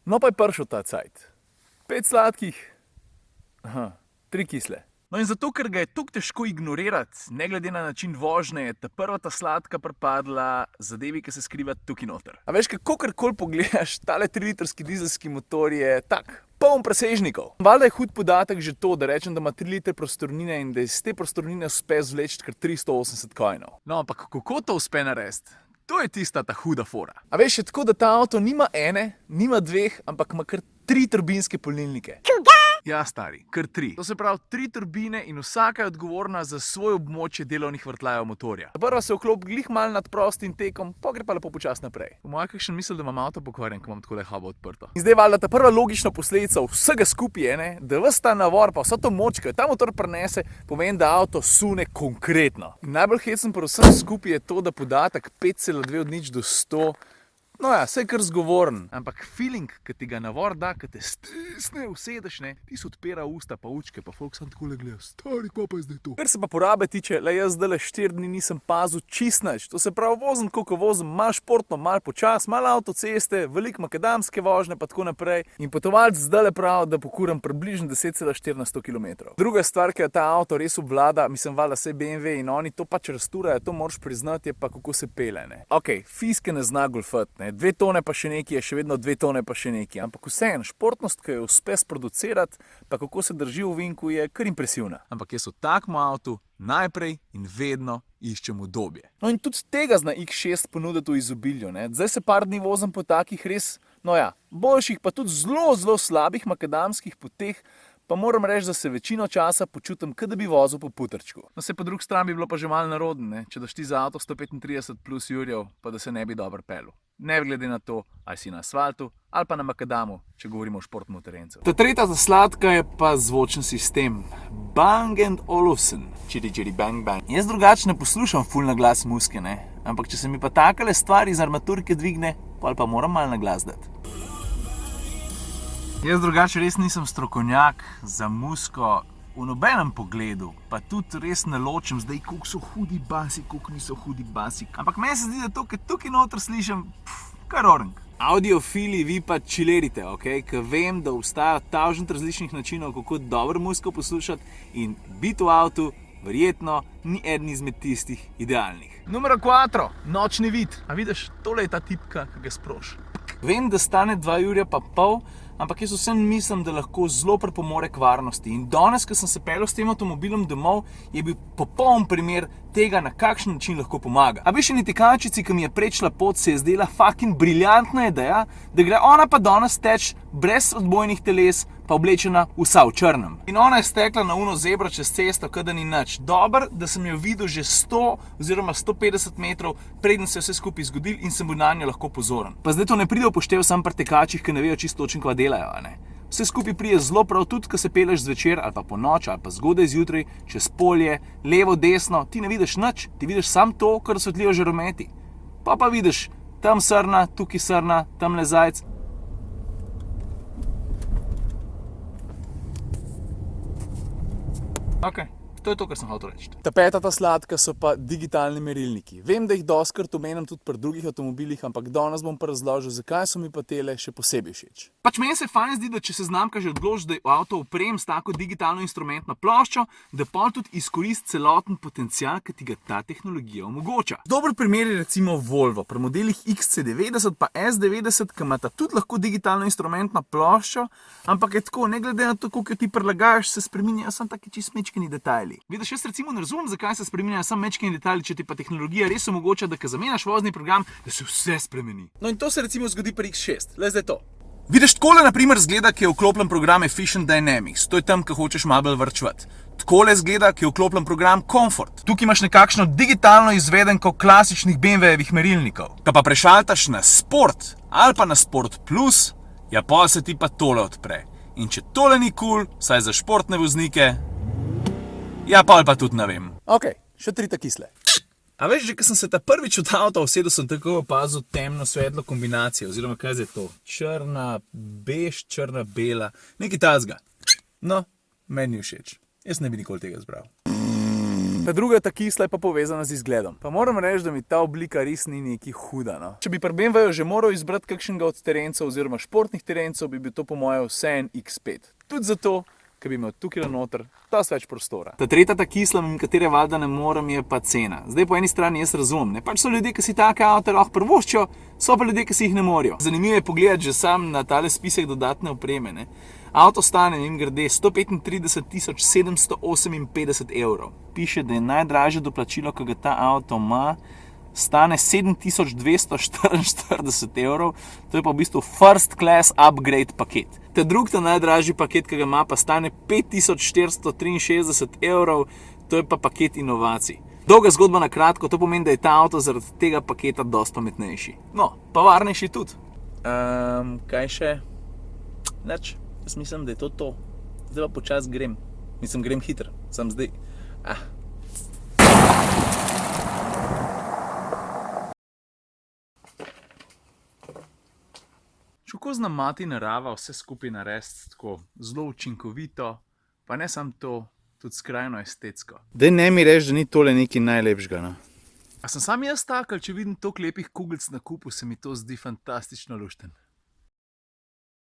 No pa je prišel ta cajt. 5 sladkih, 3 kisle. No in zato, ker ga je tako težko ignorirati, ne glede na način vožnje, je ta prva ta sladka pripadla zadevi, ki se skriva tukaj noter. A veš, kakorkoli pogledaš, tale 3-litrski dizelski motor je tak, poln presežnikov. Valjda je hud podatek že to, da rečem, da ima 3 litre prostornine in da iz te prostornine uspe zvleči kar 380 konjev. No, ampak kako to uspe narediti? To je tista ta huda fora. A veš, je tako, da ta avto nima ene, nima dveh, ampak ima kar 3 turbinske polnilnike. Ja, stari, kar 3. To se pravi 3 turbine in vsaka je odgovorna za svoje območje delovnih vrtljajev motorja. Prva se vklopi glih mal nad prostim tekom, pa gre pa lepo počasno naprej. Po mojem kakšen misel, da imam avto pokvarjen, ko imam takole habo odprto. In zdaj valjda ta prva logična posledica vsega skupaj je, da ves ta navor pa vsa to moč, ki jo ta motor prenese, pomeni, da avto sune konkretno. In najbolj hecen pri vsem skupaj je to, da podatek 5,2 od 0 do 100, no ja, saj kar zgovoren, ampak feeling, ki ti ga navor da, ki te stisne, usedeš, ne, ti se odpira usta pa učke, pa folk sam takole gleda, stari, kva pa je zdaj to? Kar se pa porabe tiče, jaz zdajle 4 dni nisem pazil čist nič, to se pravi vozim, koliko vozim, malo športno, malo počas, malo avtoceste, veliko makadamske vožnje pa tako naprej in potovalc zdajle pravi, da pokuram približno 10,4 na 100 km. Druga stvar, ki jo ta avto res obvlada, mislim, valjda vse BMW in oni to pač rasturajo, to moraš priznati, je pa kako se pele, ne. Okej, fiske ne zna golfat, ne. 2 tone pa še nekaj je še vedno 2 tone pa še nekaj, ampak vseeno, športnost, ki jo uspe sproducirati, pa kako se drži v vinku, je kar impresivna. Ampak jaz v takem avtu najprej in vedno iščem udobje. No in tudi tega zna X6 ponuditi v izobilju, ne. Zdaj se par dni vozim po takih res, no ja, boljših pa tudi zelo slabih makadamskih poteh, pa moram reči, da se večino časa počutim, kot da bi vozil po putrčku. No se po drugi strani bi bilo pa že malo narodno, ne, če daš ti za avto 135 plus jurjev, pa da se ne bi dobro pelil. Ne glede na to, ali si na asfaltu ali pa na makadamu, če govorimo o športnem terencu. Ta tretja sladka je pa zvočen sistem. Bang & Olufsen. Čiri bang bang. Jaz drugače ne poslušam ful na glas muske, ne. Ampak če se mi pa takale stvari iz armaturke dvigne, pol pa moram malo na glas dati. Jaz drugače res nisem strokovnjak za musko v nobenem pogledu, pa tudi res ne ločim zdaj, koliko so hudi basi, koliko niso hudi basi. Ampak meni se zdi, da to, ki tukaj noter slišim, kar orang. Audiofili, vi pa čilerite, okej? Ker vem, da obstaja 1000 različnih načinov, kako dobro muziko poslušati in biti v avtu verjetno ni eden izmed tistih idealnih. Numero 4, nočni vid. A vidiš, tole je ta tipka, ki ga sproši. Vem, da stane 2,5 ur, ampak jaz vsem mislim, da lahko zelo pripomore k varnosti. In danes, ko sem se peljal s tem avtomobilom domov, je bil popoln primer tega, na kakšen način lahko pomaga. A veš, eni tekačici, ki mi je prečila pot, se je zdela fucking briljantna ideja, da gre ona pa danes teč brez odbojnih teles, pa oblečena vsa v črnem. In ona je stekla na uno zebro čez cesto, kada ni nič. Dobro, da sem jo videl že 100 oziroma 150 metrov, preden se je vse skupaj zgodil in sem bil na njo lahko pozoren. Pa zdaj to ne pride v poštev sam pri tekačih, ki ne vejo čisto točno, kva delajo, a ne. Vse skupaj pride zelo prav tudi, ko se peleš zvečer ali pa po noč ali pa zgodaj zjutraj, čez polje, levo, desno, ti ne vidiš nič, ti vidiš samo to, kar osvetlijo žarometi. Pa vidiš tam srna, tukaj srna, tamle zajec. Okej. To je to, kar sem hotel reči. Ta peta ta sladka so pa digitalni merilniki. Vem, da jih dostikrat omenjam tudi pri drugih avtomobilih, ampak danes bom pa razložil, zakaj so mi pa tele še posebej všeč. Pač meni se fajn zdi, da če se znamka že odloči, da je avto oprem s tako digitalno instrumentno ploščo, da pol tudi izkoristi celoten potencial, ki ti ga ta tehnologija omogoča. Dober primer je recimo Volvo. Pri modelih XC90 pa S90, ki imata tudi lahko digitalno instrumentno ploščo, ampak je tako, ne glede na to, koliko ti prilagajaš, se spreminjajo samo taki čisto mečkeni detajli. Vidiš, jaz recimo ne razumem, zakaj se spreminjajo samo mečkeni detajli, če ti pa tehnologija res omogoča, da ko zamenjaš vozni program, da se vse spremeni. No in to se recimo zgodi pri X6. Le zdaj to. Vidiš, takole na primer zgleda, ki je vklopljen program Efficient Dynamics. To je tam, ko hočeš malo bolj varčevati. Takole zgleda, ki je vklopljen program Comfort. Tukaj imaš nekakšno digitalno izvedenko klasičnih BMW-jevih merilnikov. Ko pa prešaltaš na Sport ali pa na Sport Plus, ja pol se ti pa tole odpre. In če tole ni cool, saj za športne voznike, ja, pa tudi ne vem. Okej, še 3 ta kisle. A veš, že ko sem se ta prvič od avta usedel, sem tako opazil temno-svetlo kombinacijo, oziroma kaj je to? Črna, bež, črna, bela, nekaj tazga. No, meni ni všeč. Jaz ne bi nikoli tega zbral. Ta druga, ta kisla, je pa povezana z izgledom. Pa moram reči, da mi ta oblika res ni neki huda. No. Če bi pri BMW-ju že moral izbrati kakšnega od terencev oziroma športnih terencev, bi bil to po mojem vseeno X5. Tudi zato, ker bi imel tukaj noter dosti več prostora. Ta tretja, ta kisla, mimo katere valjda ne morem, je pa cena. Zdaj po eni strani jaz razumem, ne? Pač so ljudje, ki si take avte lahko privoščijo, so pa ljudje, ki si jih ne morejo. Zanimivo je pogledati že sam na tale spisek dodatne opreme. Ne? Avto stane, mimogrede, 135.758 evrov. Piše, da je najdražje doplačilo, ki ga ta avto ima, stane 7.244 evrov, to je pa v bistvu first class upgrade paket. Ta drugi, ta najdražji paket, ki ga ima, pa stane 5.463 evrov, to je pa paket inovacij. Dolga zgodba na kratko, to pomeni, da je ta avto zaradi tega paketa dosti pametnejši. No, pa varnejši tudi. Kaj še? Nič. Jaz mislim, da je to. Zdaj pa počas grem. Mislim, grem hitro. Sam zdaj. Kako zna mati narava vse skupaj narediti tako zelo učinkovito, pa ne samo to, tudi skrajno estetsko. Daj ne mi reči, da ni tole nekaj najlepšega, no. A sem sam jaz tak, ali če vidim toliko lepih kuglic na kupu, se mi to zdi fantastično lušten.